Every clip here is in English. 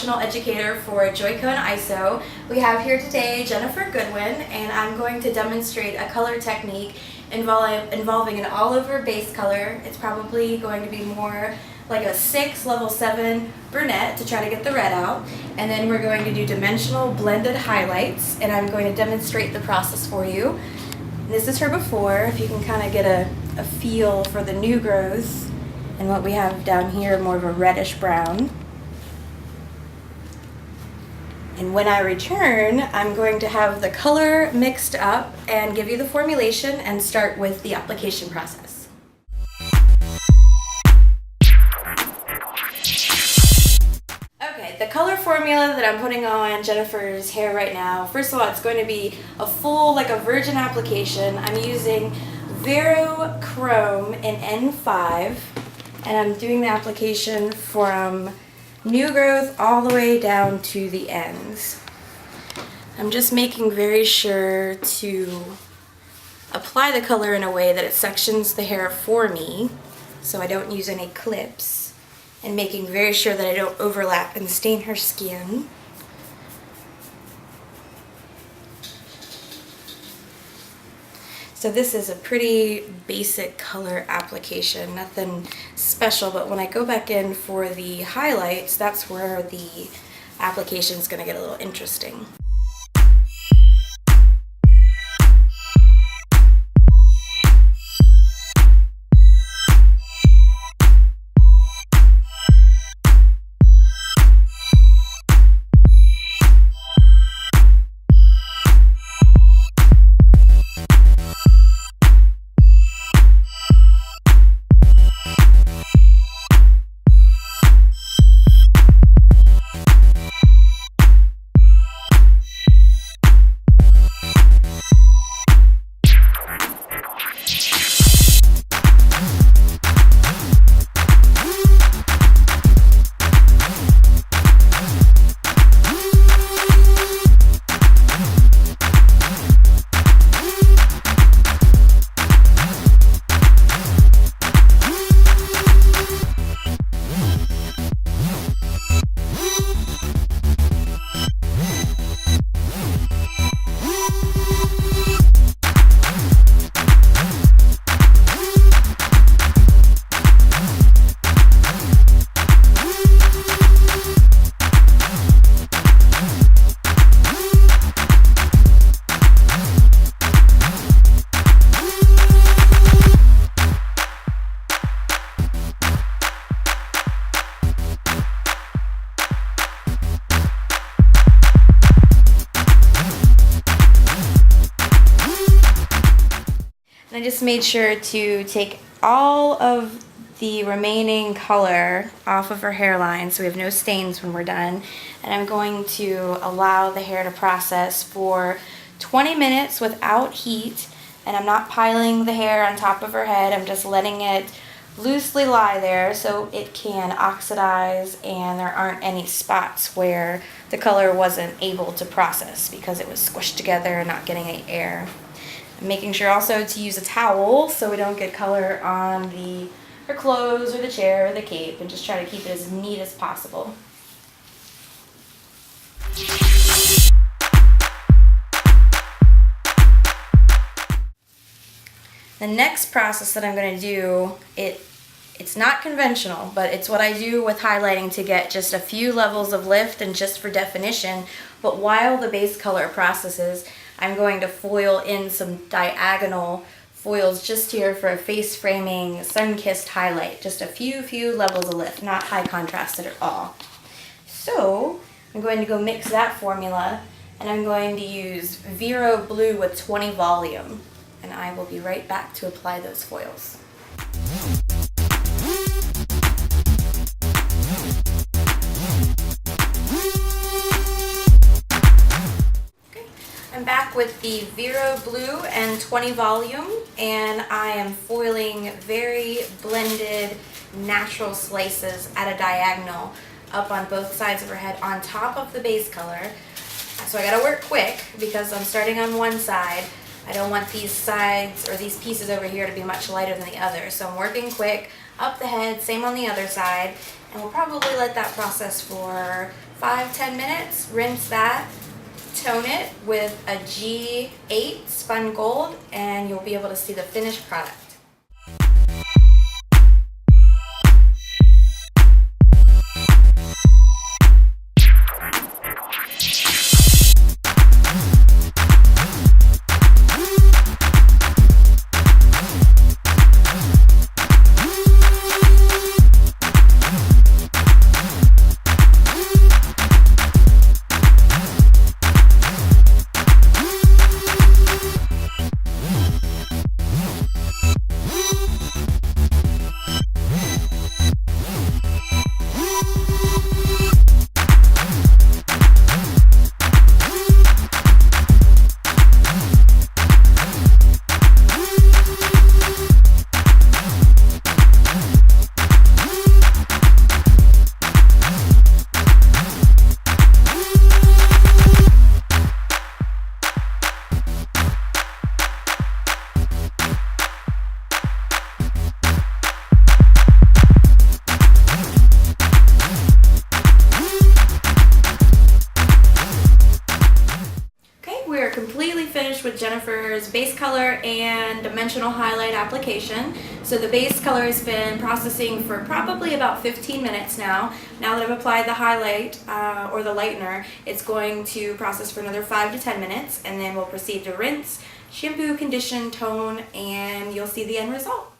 National Educator for Joico and ISO. We have here today Jennifer Goodwin, and I'm going to demonstrate a color technique involving an all-over base color. It's probably going to be more like a 6, level 7 brunette to try to get the red out. And then we're going to do dimensional blended highlights, and I'm going to demonstrate the process for you. This is her before, if you can kind of get a feel for the new growth. And what we have down here, more of a reddish brown. And when I return, I'm going to have the color mixed up and give you the formulation and start with the application process. Okay, the color formula that I'm putting on Jennifer's hair right now, first of all, it's going to be a full, like a virgin application. I'm using Vero Chrome in N5. And I'm doing the application from new growth all the way down to the ends. I'm just making very sure to apply the color in a way that it sections the hair for me, so I don't use any clips, and making very sure that I don't overlap and stain her skin. So this is a pretty basic color application, nothing special, but when I go back in for the highlights, that's where the application is going to get a little interesting. I just made sure to take all of the remaining color off of her hairline so we have no stains when we're done. And I'm going to allow the hair to process for 20 minutes without heat. And I'm not piling the hair on top of her head. I'm just letting it loosely lie there so it can oxidize and there aren't any spots where the color wasn't able to process because it was squished together and not getting any air. Making sure also to use a towel so we don't get color on her clothes or the chair or the cape, and just try to keep it as neat as possible. The next process that I'm going to do, it's not conventional, but it's what I do with highlighting to get just a few levels of lift and just for definition. But while the base color processes, I'm going to foil in some diagonal foils just here for a face framing, sun-kissed highlight. Just a few levels of lift, not high contrasted at all. So I'm going to go mix that formula, and I'm going to use Vero Blue with 20 volume. And I will be right back to apply those foils. I'm back with the Vero Blue and 20 volume, and I am foiling very blended natural slices at a diagonal up on both sides of her head on top of the base color. So I gotta work quick because I'm starting on one side. I don't want these sides or these pieces over here to be much lighter than the other. So I'm working quick up the head, same on the other side, and we'll probably let that process for 5-10 minutes, rinse that, tone it with a G8 spun gold, and you'll be able to see the finished product. We're completely finished with Jennifer's base color and dimensional highlight application. So the base color has been processing for probably about 15 minutes now. Now that I've applied the highlight or the lightener, it's going to process for another 5 to 10 minutes, and then we'll proceed to rinse, shampoo, condition, tone, and you'll see the end result.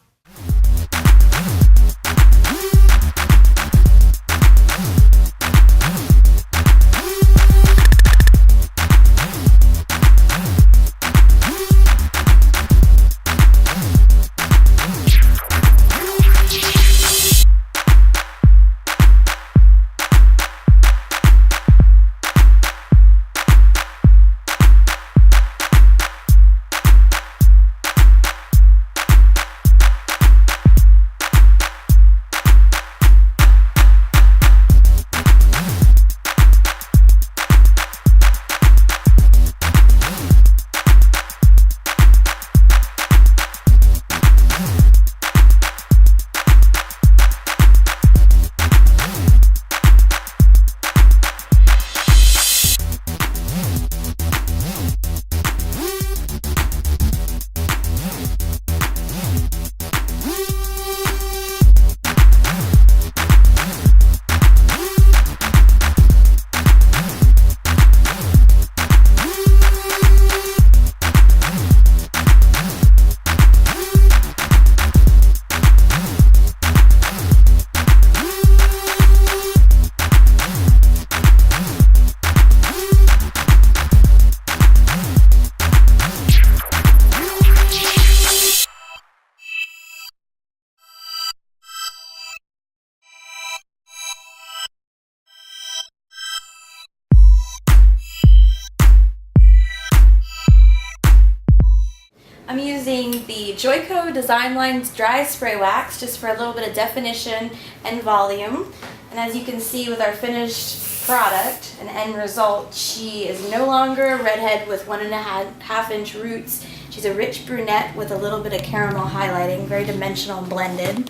I'm using the Joico Design Lines Dry Spray Wax just for a little bit of definition and volume. And as you can see with our finished product and end result, she is no longer a redhead with 1.5 inch roots. She's a rich brunette with a little bit of caramel highlighting, very dimensional and blended.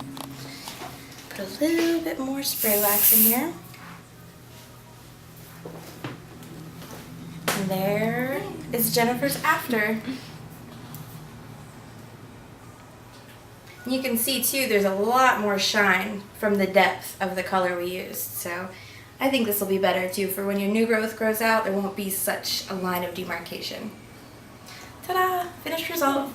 Put a little bit more spray wax in here. And there is Jennifer's after. You can see too, there's a lot more shine from the depth of the color we used. So I think this will be better too for when your new growth grows out, there won't be such a line of demarcation. Ta-da! Finished result.